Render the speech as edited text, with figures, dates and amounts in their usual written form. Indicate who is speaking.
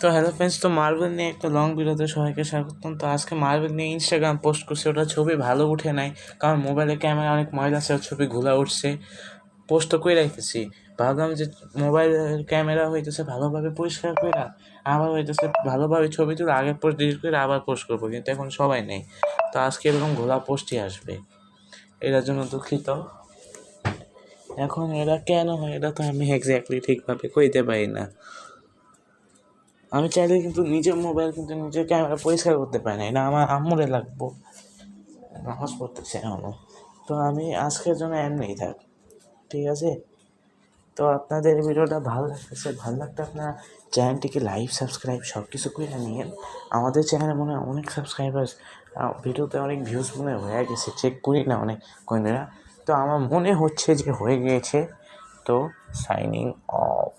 Speaker 1: তো hello friends, তো marble নিয়ে একটা লং ভিডিওতে সবাইকে স্বাগতম। তো আজকে মার্বেল নিয়ে ইনস্টাগ্রাম পোস্ট করছে, ওটা ছবি ভালো উঠে নাই, কারণ মোবাইলের ক্যামেরা অনেক ময়লা আছে, ছবি ঘোলা উঠছে। পোস্ট তো করে রাখতেছি, ভাবলাম যে মোবাইলের ক্যামেরা হইতেছে ভালোভাবে পরিষ্কার করে আবার হইতেছে ভালোভাবে ছবি তুলে আগে পোস্ট ডিলিট করে আবার পোস্ট করবো, কিন্তু এখন সবাই নেই। তো আজকে এরকম ঘোলা পোস্টই আসবে, এটার জন্য দুঃখিত। এখন এটা কেন হয় এটা তো আমি এক্স্যাক্টলি ঠিকভাবে কইতে পারি না। আমি চাইলে কিন্তু নিজের মোবাইল কিন্তু নিজের ক্যামেরা পরিষ্কার করতে পারি না, এটা আমার আম্মুরে লাগবো, নামাজ পড়তেছে এখনও। তো আমি আজকের জন্য এমনিই থাক, ঠিক আছে? তো আপনাদের ভিডিওটা ভালো লাগতে আপনারা চ্যানেলটিকে লাইক সাবস্ক্রাইব সব কিছু করে নিয়েন। আমাদের চ্যানেলে মনে হয় অনেক সাবস্ক্রাইবার্স, ভিডিওতে অনেক ভিউজ মনে হয়ে গেছে, চেক করি না অনেক কইনেরা। তো আমার মনে হচ্ছে যে হয়ে গিয়েছে। তো সাইনিং অফ।